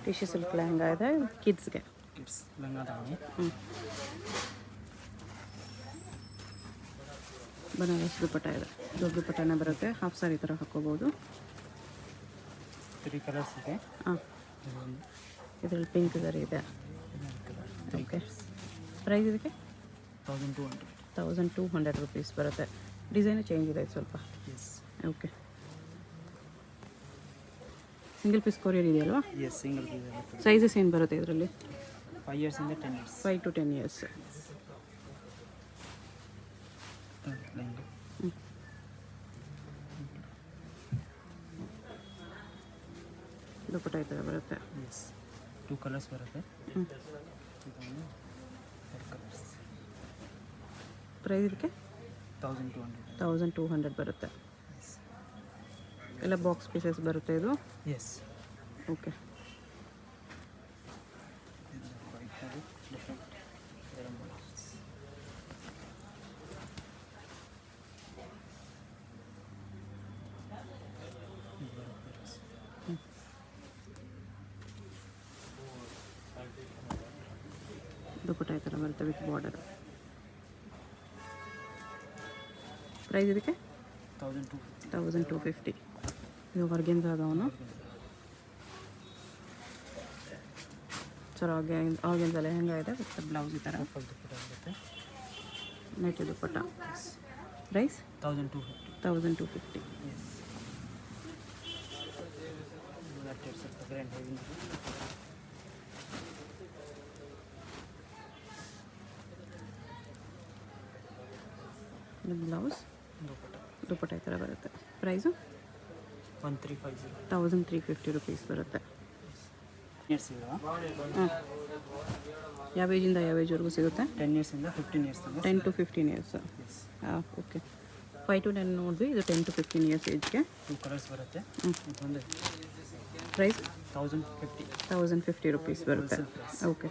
Tissue silk lehenga ಇದೆ ಕಿಡ್ಸ್ಗೆ. Kids ಲಂಗ ದಾವಣಿ. ಬನಾರಸ್ ದುಪ್ಪಟ್ಟ ಇದೆ, ದೊಡ್ಡ ದುಪ್ಪಟ್ಟನೇ ಬರುತ್ತೆ, ಹಾಫ್ ಸಾರಿ ಥರ ಹಾಕ್ಕೋಬೋದು. 3 ಕಲರ್ಸ್ ಇದೆ. ಹಾಂ, ಇದರಲ್ಲಿ ಪಿಂಕ್ ಸರಿ ಇದೆ. ಓಕೆ, ಪ್ರೈಸ್ ಇದಕ್ಕೆ 1200 ರುಪೀಸ್ ಬರುತ್ತೆ. ಡಿಸೈನು ಚೇಂಜ್ ಇದೆ ಸ್ವಲ್ಪ. Yes. Okay, single piece courier ಇದೆಯಲ್ವಾ? Yes, single piece. ಸೈಜಸ್ ಏನು ಬರುತ್ತೆ ಇದರಲ್ಲಿ? 5 years ಇಂದ 10 years. 5 to 10 years. ದುಪ್ಪಟ್ಟ ಈ ಥರ ಬರುತ್ತೆ. ಎಸ್, 2 ಕಲರ್ಸ್ ಬರುತ್ತೆ. ಪ್ರೈಸ್ ಇದಕ್ಕೆ 1200 ಬರುತ್ತೆ. ಎಲ್ಲ ಬಾಕ್ಸ್ ಪೀಸಸ್ ಬರುತ್ತೆ ಇದು. ಎಸ್. ಓಕೆ, ದುಪ್ಪಟ್ಟ ಈ ಥರ ಬರುತ್ತೆ ವಿತ್ ಬಾರ್ಡರ್. ಪ್ರೈಸ್ ಇದಕ್ಕೆ 1250. ಇದು ಹೊರಗಿಂದ ಅದವನು ಸರ್ ಆರ್ಗೆನ್ಸ್ ಲೆಹಂಗಾ ಇದೆ ವಿತ್ ಬ್ಲೌಸ್ ಈ ಥರ ನೆಟ್ ದುಪ್ಪಟ್ಟ. ಪ್ರೈಸ್ 1250. ಬ್ಲೌಸ್ ದುಪ್ಪಟ್ಟ ಈ ಥರ ಬರುತ್ತೆ. ಪ್ರೈಸು 1350 ರುಪೀಸ್ ಬರುತ್ತೆ. ಹಾಂ, ಯಾವ ಏಜಿಂದ ಯಾವ ಏಜ್ವರೆಗೂ ಸಿಗುತ್ತೆ? 10 years ಇಂದ 15 years. 10 to 15 years. ಹಾಂ, ಓಕೆ. 5 to 10 ನೋಡಿದ್ವಿ, ಇದು 10 to 15 years ಏಜ್ಗೆ. 2 ಕಲರ್ಸ್ ಬರುತ್ತೆ. ಪ್ರೈಸ್ 1050 ರುಪೀಸ್ ಬರುತ್ತೆ. ಓಕೆ,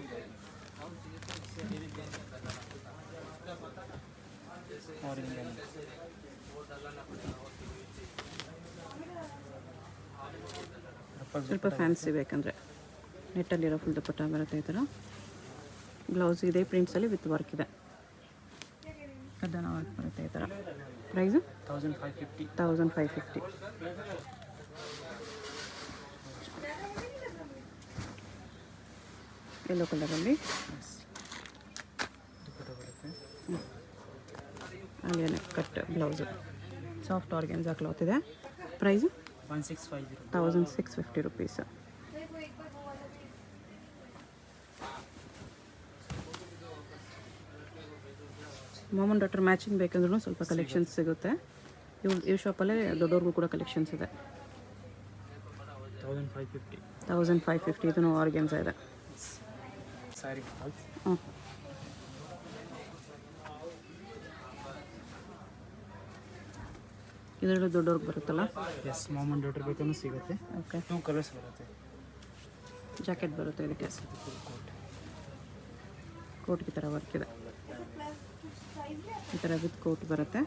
ಸ್ವಲ್ಪ ಫ್ಯಾನ್ಸಿ ಬೇಕಂದರೆ ನೆಟ್ಟಲ್ಲಿರೋ ಫುಲ್ ದುಪ್ಪಟ್ಟ ಬರುತ್ತೆ ಈ ಥರ. ಬ್ಲೌಸ್ ಇದೆ ಪ್ರಿಂಟ್ಸಲ್ಲಿ ವಿತ್ ವರ್ಕ್ ಇದೆ, ಕದ್ದನ ವರ್ಕ್ ಬರುತ್ತೆ ಈ ಥರ. ಪ್ರೈಸು 1550. ಯೆಲ್ಲೋ ಕಲರಲ್ಲಿ ಹಾಗೇ cut blouse, soft organza cloth ಇದೆ. Price 1650 rupees. Mom and daughter matching ಬೇಕಂದ್ರೂ ಸ್ವಲ್ಪ ಕಲೆಕ್ಷನ್ಸ್ ಸಿಗುತ್ತೆ. ಈ ಶಾಪಲ್ಲೇ ದೊಡ್ಡವ್ರಿಗೂ ಕೂಡ ಕಲೆಕ್ಷನ್ಸ್ ಇದೆ. 1550. ಇದನ್ನು ಆರ್ಗೆನ್ಸಾ ಇದೆ. ಹ್ಞೂ, ಇದರಲ್ಲಿ ದೊಡ್ಡವ್ರಿಗೆ ಬರುತ್ತಲ್ಲ? ಎಸ್, ಮಾಮನ್ ಡಾಟರ್ ಬೇಕಂದ್ರೂ ಸಿಗುತ್ತೆ. ಓಕೆ, 2 ಕಲರ್ಸ್ ಬರುತ್ತೆ. ಜಾಕೆಟ್ ಬರುತ್ತೆ ಇದಕ್ಕೆ, ಕೋಟ್ಗೆ ಥರ ವರ್ಕ್ ಇದೆ ಈ ಥರ ವಿತ್ ಕೋಟ್ ಬರುತ್ತೆ.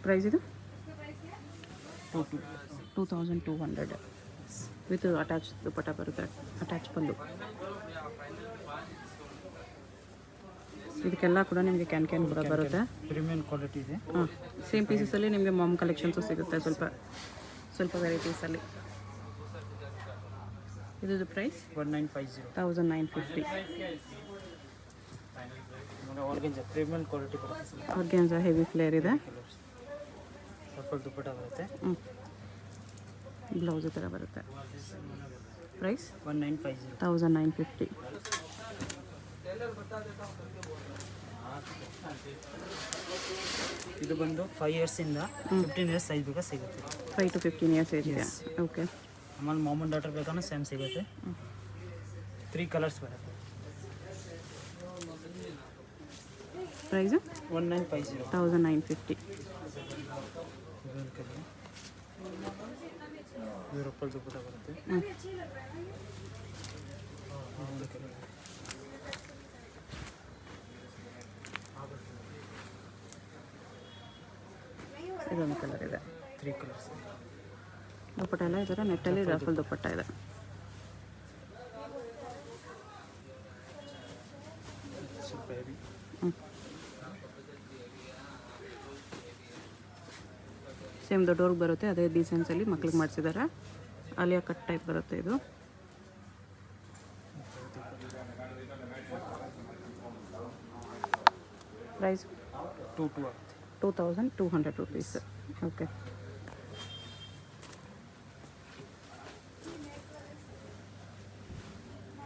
ಪ್ರೈಸ್ ಇದು 2200 ವಿತ್ ಅಟ್ಯಾಚ್ ದುಪ್ಪಟ್ಟ ಬರುತ್ತೆ, ಅಟ್ಯಾಚ್ ಪಲ್ಲು. ಇದಕ್ಕೆಲ್ಲ ಕೂಡ ನಿಮಗೆ ಕ್ಯಾನ್ ಕೂಡ ಬರುತ್ತೆ. ಪ್ರೀಮಿಯಂ ಕ್ವಾಲಿಟಿ ಇದೆ. ಹಾಂ, ಸೇಮ್ ಪೀಸಸಲ್ಲಿ ನಿಮಗೆ ಮಾಮ್ ಕಲೆಕ್ಷನ್ಸು ಸಿಗುತ್ತೆ, ಸ್ವಲ್ಪ ವೆರೈಟೀಸಲ್ಲಿ. ಇದು ಪ್ರೈಸ್ 1950. ಪ್ರೀಮಿಯಂ ಕ್ವಾಲಿಟಿ ಬರುತ್ತೆ. ಆರ್ಗೆನ್ಸಾ ಹೆವಿ ಫ್ಲೇರ್ ಇದೆ. ದುಪ್ಪಟ್ಟ ಬರುತ್ತೆ. ಬ್ಲೌಸ್ ಥರ ಬರುತ್ತೆ. ಪ್ರೈಸ್ 1950. ಇದು ಬಂದು 5 years ಇಂದ 15 years ಸೈಜ್ ಬೇಕಾ ಸಿಗುತ್ತೆ. 5 to 15 years ಏಜ್ ಇದೆ. ಓಕೆ, ಆಮೇಲೆ ಮಾಮನ್ ಡಾಟರ್ ಬೇಕಾದ್ರೆ ಸೇಮ್ ಸಿಗುತ್ತೆ. 3 ಕಲರ್ಸ್ ಬರುತ್ತೆ. ಪ್ರೈಸು 1950. ಯೂರೋಪಲ್ಲಿ ದುಪ್ಪಟ್ಟ ಬರುತ್ತೆ. ಇದೊಂದು ಕಲರ್ ಇದೆ. 3 ಕಲರ್ಸ್. ದುಪ್ಪಟ್ಟ ಎಲ್ಲ ಈ ಥರ ನೆಟ್ಟಲ್ಲಿ ರಫಲ್ ದುಪ್ಪಟ್ಟ ಇದೆ. ಸ್ವಲ್ಪ ಹೆವಿ. ಸೇಮ್ ದೊಡ್ಡವ್ರಿಗೆ ಬರುತ್ತೆ, ಅದೇ ಡಿಸೈನ್ಸಲ್ಲಿ ಮಕ್ಳಿಗೆ ಮಾಡಿಸಿದ್ದಾರೆ. ಆಲಿಯಾ ಕಟ್ ಟೈಪ್ ಬರುತ್ತೆ ಇದು. Price 2200 rupees. ಓಕೆ.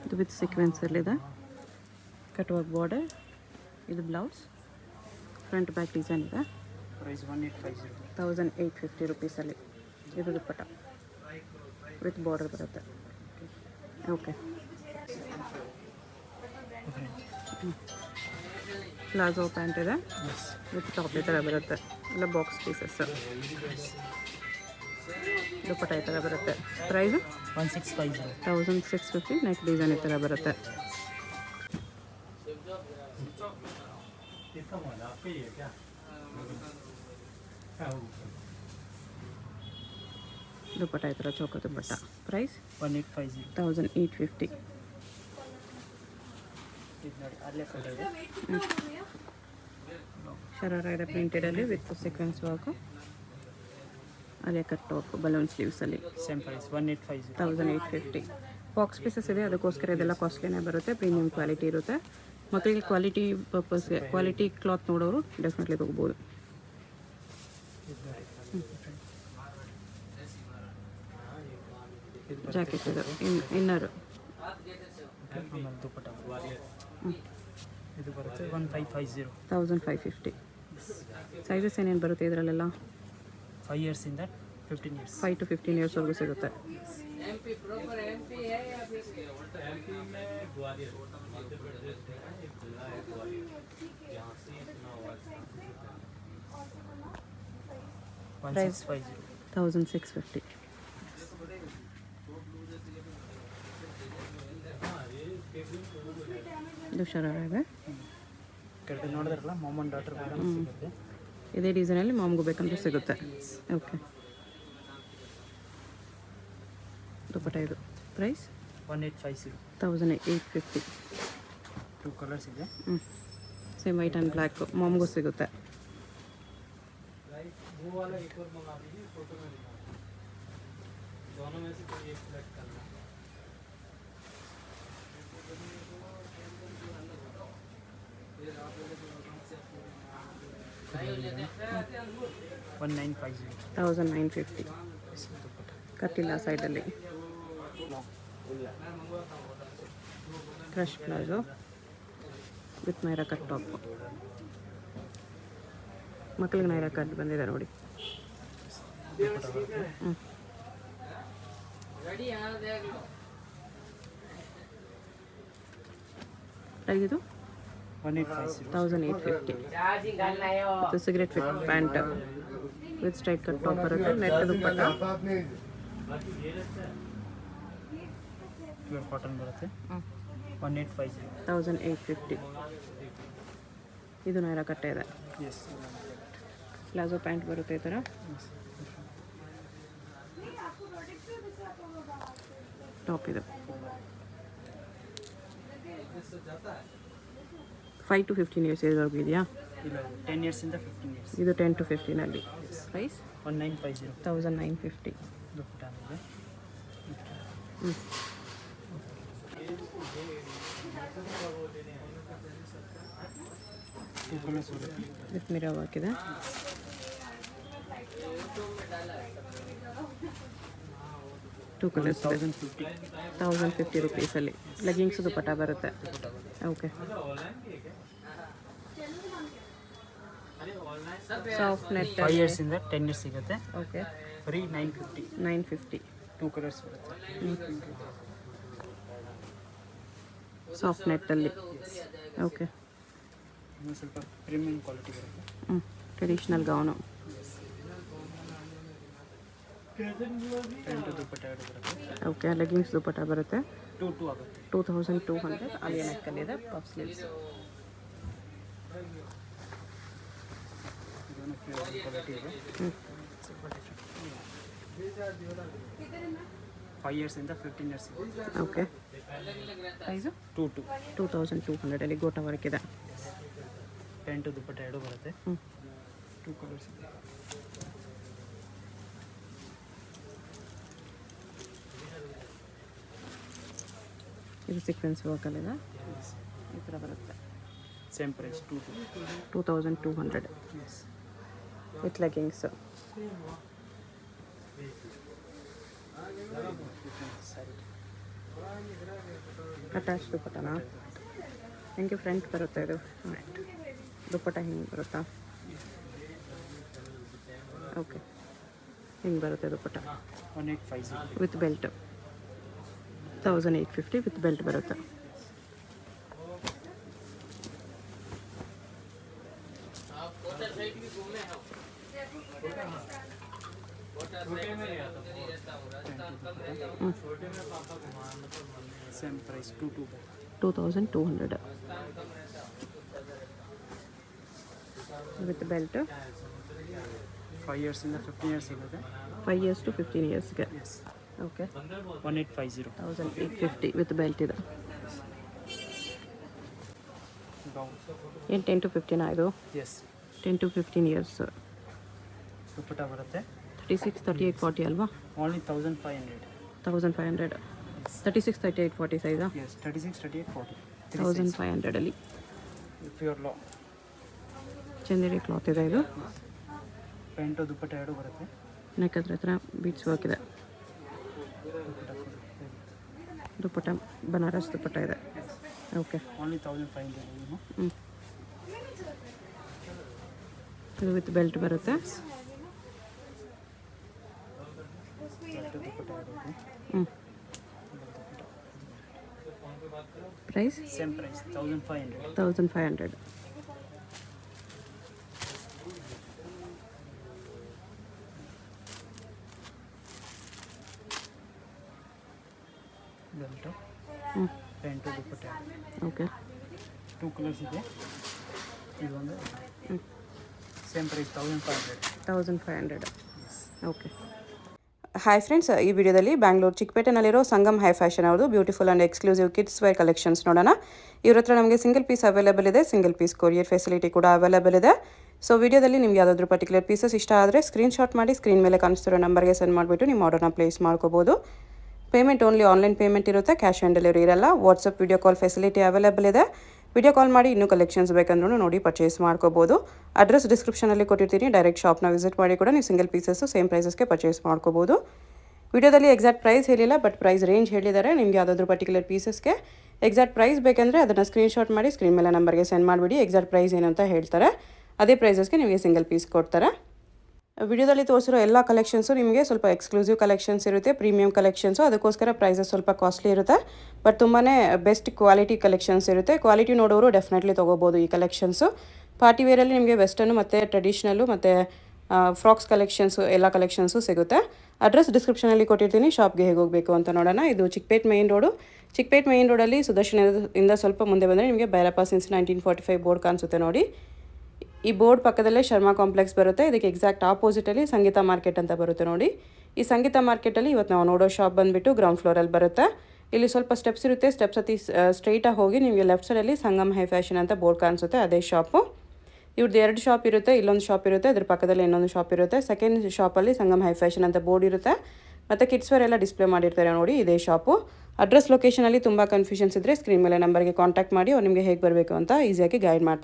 ಇದು ವಿತ್ ಸೀಕ್ವೆನ್ಸಲ್ಲಿದೆ. Cut work border. ಇದು ಬ್ಲೌಸ್. ಫ್ರಂಟ್ ಬ್ಯಾಕ್ ಡಿಸೈನ್ ಇದೆ. ಪ್ರೈಸ್ 1850. 1850 rupeesಲ್ಲಿ. ಇದು ದುಪ್ಪಟ್ಟ ವಿತ್ ಬಾರ್ಡರ್ ಬರುತ್ತೆ. ಓಕೆ. ಪ್ಲಾಜೋ ಪ್ಯಾಂಟ್ ಇದೆ ವಿತ್ ಟಾಪ್ ಈ ಥರ ಬರುತ್ತೆ. ಎಲ್ಲ ಬಾಕ್ಸ್ ಪೀಸಸ್. ದುಪ್ಪಟ್ಟ ಈ ಥರ ಬರುತ್ತೆ. ಪ್ರೈಸು 1650. 1650. ನೆಕ್ ಡಿಸೈನ್ ಈ ಥರ ಬರುತ್ತೆ. ದುಪ್ಪಟ್ಟ ಈ ಥರ ಚೌಕ ದುಪ್ಪಟ್ಟ. ಪ್ರೈಸ್ 1850. 1850. ಇದು ನೋಡಿ ಅಲ್ಲೇ ಕಟ್ ಇದೆ. ಶರಾರ ಇದೆ ಪ್ರಿಂಟೆಡಲ್ಲಿ ವಿತ್ ಸೀಕ್ವೆನ್ಸ್ ವರ್ಕು. ಅಲ್ಲೇ ಕಟ್ ಟಾಪ್ ಬಲೂನ್ ಸ್ಲೀವ್ಸಲ್ಲಿ. Same price 1850. 1850. ಬಾಕ್ಸ್ ಪೀಸಸ್ ಇದೆ, ಅದಕ್ಕೋಸ್ಕರ ಇದೆಲ್ಲ ಕಾಸ್ಟ್ಲಿನೇ ಬರುತ್ತೆ. ಪ್ರೀಮಿಯಂ ಕ್ವಾಲಿಟಿ ಇರುತ್ತೆ. ಮಕ್ಕಳಿಗೆ ಕ್ವಾಲಿಟಿ ಪರ್ಪಸ್ಗೆ ಕ್ವಾಲಿಟಿ ಕ್ಲಾತ್ ನೋಡೋರು ಡೆಫಿನೆಟ್ಲಿ ತೊಗೋಬೋದು. ಜಾಕೆಟ್ ಇದು ಇನ್ನರು. ಆಮೇಲೆ ದುಪ್ಪಟ್ಟ ಇದು ಬರುತ್ತೆ 1550. 1550. ಸೈಜಸ್ ಏನೇನು ಬರುತ್ತೆ ಇದರಲ್ಲೆಲ್ಲ? 5 ಇಯರ್ಸಿಂದ 15 ಇಯರ್ಸ್. 5 to 15 ಇಯರ್ಸ್ವರೆಗೂ ಸಿಗುತ್ತೆ. ಪ್ರೈಸ್ 1650. ಇದು ಶರಾರ ಇದೆ. ಕೆಳಗೆ ನೋಡಿದ್ರಲ್ಲ ಮಾಮ್ ಆ್ಯಂಡ್ ಡಾಟರ್ ಸಿಗುತ್ತೆ. ಇದೇ ಡಿಸೈನಲ್ಲಿ ಮಾಮ್ಗೂ ಬೇಕಂದ್ರೂ ಸಿಗುತ್ತೆ. ಓಕೆ. ದುಪ್ಪಟ್ಟ ಇದು. ಪ್ರೈಸ್ 1850. 1850. 2 ಕಲರ್ಸ್ ಇದೆ. ಸೇಮ್ ವೈಟ್ ಆ್ಯಂಡ್ ಬ್ಲ್ಯಾಕ್ ಮಾಮ್ಗೂ ಸಿಗುತ್ತೆ. ಒನ್ 1950. 1950. ಕಟ್ಟಿಲ್ಲ ಸೈಡಲ್ಲಿ. Crush palazzo with Naira cut top. ಮಕ್ಕಳಿಗೆ ನೈರಾ ಕಟ್ ಬಂದಿದೆ ನೋಡಿ. ಪ್ರೈಸ್ ಇದು 1850. ಇದು cigarette with pant with straight cut top ಬರುತ್ತೆ. ನೆಟ್ ದುಪ್ಪಟ್ಟ. ಪ್ಯೂರ್ ಕಾಟನ್ ಬರುತ್ತೆ. 1850. 1850. ಇದು ನೈರಾ ಕಟ್ಟೆ ಇದೆ. ಎಸ್. ಪ್ಲಾಜೋ ಪ್ಯಾಂಟ್ ಬರುತ್ತೆ ಈ ಥರ. ಟಾಪ್ ಇದು 5 to 15 ಇಯರ್ಸ್ ಇರೋರ್ಗು ಇದೆಯಾ? ಇಲ್ಲ 10 ಇಯರ್ಸಿಂದ 15 ಇಯರ್ಸ್. ಇದು 10 to 15ಅಲ್ಲಿ. ಪ್ರೈಸ್ 1950. 1950. ದುಪ್ಪಟ್ಟ ಇದೆ. ವಿತ್ ಮಿರರ್ ವರ್ಕ್ ಇದೆ. ಟೂ ಕಲರ್ಸ್ 1050 rupeesಲ್ಲಿ. ಲೆಗಿಂಗ್ಸ್ ದುಪ್ಪಟ್ಟ ಬರುತ್ತೆ. ಓಕೆ. ಸಾಫ್ಟ್ ನೆಟ್ 5 ಇಯರ್ಸಿಂದ 10 ಇಯರ್ಸ್ ಸಿಗುತ್ತೆ. ಓಕೆ. ಬರೀ 950. 950. 2 ಕಲರ್ಸ್ ಬರುತ್ತೆ. ಸಾಫ್ಟ್ ನೆಟ್ಟಲ್ಲಿ. ಓಕೆ. ಇನ್ನೂ ಸ್ವಲ್ಪ ಪ್ರೀಮಿಯಂ ಕ್ವಾಲಿಟಿ ಬರುತ್ತೆ. Traditional gown. ಪ್ಯಾಂಟು ದುಪ್ಪಟ್ಟ ಎರಡು ಬರುತ್ತೆ. ಓಕೆ. ಲೆಗಿಂಗ್ಸ್ ದುಪ್ಪಟ್ಟ ಬರುತ್ತೆ. 2 ಆಗುತ್ತೆ. 2200. ಆಲಿಯಾ ನೆಕ್ಕಲ್ಲಿದೆ. Puff sleeves. ಇದು ಕ್ವಾಲಿಟಿ ಇದೆ. ಸ್ವಲ್ಪ ಡಿಫ್ರೆಂಟ್. 5 ಇಯರ್ಸಿಂದ 15 ಇಯರ್ಸ್ ಇದೆ. ಓಕೆ. ಪ್ರೈಸು 2200 ಅಲ್ಲಿ ಗೋಟಾ ವರ್ಕ್ ಇದೆ. ಪ್ಯಾಂಟು ದುಪ್ಪಟ್ಟ ಎರಡು ಬರುತ್ತೆ. 2 ಕಲರ್ಸ್ ಇದೆ. ಇದು ಸೀಕ್ವೆನ್ಸ್ ವರ್ಕಲ್ಲಿದೆ. ಈ ಥರ ಬರುತ್ತೆ. Same price 2200 with leggings. Attach ದುಪ್ಪಟ್ಟನಾ? ಹೆಂಗೆ ಫ್ರಂಟ್ ಬರುತ್ತೆ ಇದು? ದುಪ್ಪಟ್ಟ ಹಿಂಗೆ ಬರುತ್ತಾ? ಓಕೆ, ಹಿಂಗೆ ಬರುತ್ತೆ dupatta 1850 with belt. 1850 with belt ಬರುತ್ತೆ. Same price 2200 with belt. 5 ಇಯರ್ಸಿಂದ 15 ಇಯರ್ಸ್ ಇರುತ್ತೆ. 5 ಇಯರ್ಸ್ ಟು 15 ಇಯರ್ಸ್ಗೆ. ಎಸ್. ಓಕೆ. 1850 1850 ವಿತ್ ಬೆಲ್ಟ್ ಇದೆ. ಗೌನ್. ಏನು 10 to 15 ಇದು? ಎಸ್. 10 to 15 years. ದುಪ್ಪಟ್ಟ ಬರುತ್ತೆ. 36, 38, 40 ಅಲ್ವಾ? ಓನ್ಲಿ 1500. 1500. 36, 38, 40 ಸೈಜಾ? ಎಸ್. 36, 38, 40. 1500 ಅಲ್ಲಿ ಪ್ಯೂರ್ ಲಾ. ಚಂದೇರಿ ಕ್ಲಾತ್ ಇದೆ ಇದು. ಪ್ಯಾಂಟು ದುಪ್ಪಟ್ಟ ಎರಡು ಬರುತ್ತೆ. ನೆಕ್ ಹತ್ರ ಬೀಡ್ಸ್ ವರ್ಕ್ ಇದೆ. ದುಪ್ಪಟ್ಟ ಬನಾರಸ್ ದುಪ್ಪಟ್ಟ ಇದೆ. ಓಕೆ. ಓನ್ಲಿ 1500. ಇದು ವಿತ್ ಬೆಲ್ಟ್ ಬರುತ್ತೆ. Price same price 1500. 1500. Belt pant dupatta. Okay. 2 colours ಇದೆ. ಇದೊಂದು same price 1500. 1500. Okay. Hi friends, ಈ ವಿಡಿಯೋದಲ್ಲಿ ಬ್ಯಾಂಗ್ಳೂರು ಚಿಕ್ಕಪೇಟೆನಲ್ಲಿರೋ ಸಂಗಮ್ ಹೈ ಫ್ಯಾಷನ್ ಅವ್ರದ್ದು beautiful and exclusive kids wear collections ನೋಡೋಣ. ಇವ್ರ ಹತ್ರ ನಮಗೆ ಸಿಂಗಲ್ ಪೀಸ್ ಅವೈಲೇಬಲ್ ಇದೆ. ಸಿಂಗಲ್ ಪೀಸ್ ಕೊರಿಯರ್ ಫೆಸಿಲಿಟಿ ಕೂಡ ಅವೈಲೇಬಲ್ ಇದೆ. ಸೊ ವಿಡಿಯೋದಲ್ಲಿ ನಿಮ್ಗೆ ಯಾವುದಾದ್ರೂ ಪರ್ಟಿಕ್ಯುಲರ್ ಪೀಸಸ್ ಇಷ್ಟ ಆದರೆ ಸ್ಕ್ರೀನ್ಶಾಟ್ ಮಾಡಿ ಸ್ಕ್ರೀನ್ ಮೇಲೆ ಕಾಣಿಸ್ತಿರೋ ನಂಬರ್ಗೆ ಸೆಂಡ್ ಮಾಡಿಬಿಟ್ಟು ನಿಮ್ಮ ಆರ್ಡರ್ನ ಪ್ಲೇಸ್ ಮಾಡ್ಕೋಬೋದು. ಪೇಮೆಂಟ್ ಓನ್ಲಿ ಆನ್ಲೈನ್ ಪೇಮೆಂಟ್ ಇರುತ್ತೆ, ಕ್ಯಾಶ್ ಆನ್ ಡೆಲಿವರಿ ಇರಲ್ಲ. WhatsApp video call facility available ಇದೆ. ವಿಡಿಯೋ ಕಾಲ್ ಮಾಡಿ ಇನ್ನೂ ಕಲೆಕ್ಷನ್ಸ್ ಬೇಕಂದ್ರೂ ನೋಡಿ ಪರ್ಚೇಸ್ ಮಾಡ್ಕೋಬೋದು. ಅಡ್ರೆಸ್ ಡಿಸ್ಕ್ರಿಪ್ಷನಲ್ಲಿ ಕೊಟ್ಟಿರ್ತೀನಿ. ಡೈರೆಕ್ಟ್ ಶಾಪ್ನ ವಿಸಿಟ್ ಮಾಡಿ ಕೂಡ ನೀವು ಸಿಂಗಲ್ ಪೀಸಸ್ಸು ಸೇಮ್ ಪ್ರೈಸಸ್ಗೆ ಪರ್ಚೇಸ್ ಮಾಡ್ಕೋಬೋದು. ವಿಡಿಯೋದಲ್ಲಿ ಎಕ್ಸಾಕ್ಟ್ ಪ್ರೈಸ್ ಹೇಳಿಲ್ಲ, ಬಟ್ ಪ್ರೈಸ್ ರೇಂಜ್ ಹೇಳಿದ್ದಾರೆ. ನಿಮಗೆ ಯಾವುದಾದ್ರೂ ಪರ್ಟಿಕ್ಯುಲರ್ ಪೀಸಸ್ಗೆ ಎಕ್ಸಾಕ್ಟ್ ಪ್ರೈಸ್ ಬೇಕಂದರೆ ಅದನ್ನು ಸ್ಕ್ರೀನ್ಶಾಟ್ ಮಾಡಿ ಸ್ಕ್ರೀನ್ ಮೇಲೆ ನಂಬರ್ಗೆ ಸೆಂಡ್ ಮಾಡಿಬಿಡಿ. ಎಕ್ಸಾಕ್ಟ್ ಪ್ರೈಸ್ ಏನು ಅಂತ ಹೇಳ್ತಾರೆ. ಅದೇ ಪ್ರೈಸಸ್ಗೆ ನಿಮಗೆ ಸಿಂಗಲ್ ಪೀಸ್ ಕೊಡ್ತಾರೆ. ವಿಡಿಯೋದಲ್ಲಿ ತೋರಿಸಿರೋ ಎಲ್ಲ ಕಲೆಕ್ಷನ್ಸು ನಿಮಗೆ ಸ್ವಲ್ಪ ಎಕ್ಸ್ಕ್ಲೂಸಿವ್ ಕಲೆಕ್ಷನ್ಸ್ ಇರುತ್ತೆ, ಪ್ರೀಮಿಯಂ ಕಲೆಕ್ಷನ್ಸು. ಅದಕ್ಕೋಸ್ಕರ ಪ್ರೈಸಸ್ ಸ್ವಲ್ಪ ಕಾಸ್ಟ್ಲಿ ಇರುತ್ತೆ, ಬಟ್ ತುಂಬಾ ಬೆಸ್ಟ್ ಕ್ವಾಲಿಟಿ ಕಲೆಕ್ಷನ್ಸ್ ಇರುತ್ತೆ. ಕ್ವಾಲಿಟಿ ನೋಡೋರು ಡೆಫಿನೆಟ್ಲಿ ತೊಗೋಬೋದು ಈ ಕಲೆಕ್ಷನ್ಸು. ಪಾರ್ಟಿ ವೇರಲ್ಲಿ ನಿಮಗೆ ವೆಸ್ಟರ್ನು ಮತ್ತು ಟ್ರೆಡಿಷ್ನಲ್ಲು ಮತ್ತು ಫ್ರಾಕ್ಸ್ ಕಲೆಕ್ಷನ್ಸು ಎಲ್ಲ ಕಲೆಕ್ಷನ್ಸು ಸಿಗುತ್ತೆ. ಅಡ್ರೆಸ್ ಡಿಸ್ಕ್ರಿಪ್ಷನಲ್ಲಿ ಕೊಟ್ಟಿರ್ತೀನಿ. ಶಾಪ್ಗೆ ಹೇಗೆ ಹೋಗಬೇಕು ಅಂತ ನೋಡೋಣ. ಇದು Chickpet main road. Chickpet main ರೋಡಲ್ಲಿ ಸುದರ್ಶನದಿಂದ ಸ್ವಲ್ಪ ಮುಂದೆ ಬಂದರೆ ನಿಮಗೆ ಭೈರಪ್ಪ ಸಿನ್ಸ್ 1945 ಬೋರ್ಡ್ ಕಾಣಿಸುತ್ತೆ ನೋಡಿ. ಈ ಬೋರ್ಡ್ ಪಕ್ಕದಲ್ಲೇ ಶರ್ಮಾ ಕಾಂಪ್ಲೆಕ್ಸ್ ಬರುತ್ತೆ. ಇದಕ್ಕೆ ಎಕ್ಸಾಕ್ಟ್ ಆಪೋಸಿಟಲ್ಲಿ ಸಂಗೀತ ಮಾರ್ಕೆಟ್ ಅಂತ ಬರುತ್ತೆ ನೋಡಿ. ಈ ಸಂಗೀತ ಮಾರ್ಕೆಟಲ್ಲಿ ಇವತ್ತು ನಾವು ನೋಡೋ ಶಾಪ್ ಬಂದುಬಿಟ್ಟು ಗ್ರೌಂಡ್ ಫ್ಲೋರಲ್ಲಿ ಬರುತ್ತೆ. ಇಲ್ಲಿ ಸ್ವಲ್ಪ ಸ್ಟೆಪ್ಸ್ ಇರುತ್ತೆ. ಸ್ಟೆಪ್ಸ್ ಹತ್ತಿ ಸ್ಟ್ರೈಟಾಗಿ ಹೋಗಿ ನಿಮಗೆ ಲೆಫ್ಟ್ ಸೈಡಲ್ಲಿ ಸಂಗಮ್ ಹೈ ಫ್ಯಾಷನ್ ಅಂತ ಬೋರ್ಡ್ ಕಾಣಿಸುತ್ತೆ, ಅದೇ ಶಾಪು. ಇವ್ರದ್ದು 2 ಶಾಪ್ ಇರುತ್ತೆ. ಇಲ್ಲೊಂದು ಶಾಪ್ ಇರುತ್ತೆ, ಅದ್ರ ಪಕ್ಕದಲ್ಲಿ ಇನ್ನೊಂದು ಶಾಪ್ ಇರುತ್ತೆ. ಸೆಕೆಂಡ್ ಶಾಪಲ್ಲಿ ಸಂಗಮ್ ಹೈ ಫ್ಯಾಷನ್ ಅಂತ ಬೋರ್ಡ್ ಇರುತ್ತೆ. ಮತ್ತು ಕಿಡ್ಸ್ ವೇರ್ ಎಲ್ಲ ಡಿಸ್ಪ್ಲೇ ಮಾಡಿರ್ತಾರೆ ನೋಡಿ, ಇದೇ ಶಾಪು. ಅಡ್ರೆಸ್ ಲೊಕೇಶನಲ್ಲಿ ತುಂಬ ಕನ್ಫ್ಯೂಷನ್ಸ್ ಇದ್ದರೆ ಸ್ಕ್ರೀನ್ ಮೇಲೆ ನಂಬರ್ಗೆ ಕಾಂಟ್ಯಾಕ್ಟ್ ಮಾಡಿ ಅವ್ರು ನಿಮಗೆ ಹೇಗೆ ಬರಬೇಕು ಅಂತ ಈಸಿಯಾಗಿ ಗೈಡ್ ಮಾಡ್ತಾರೆ.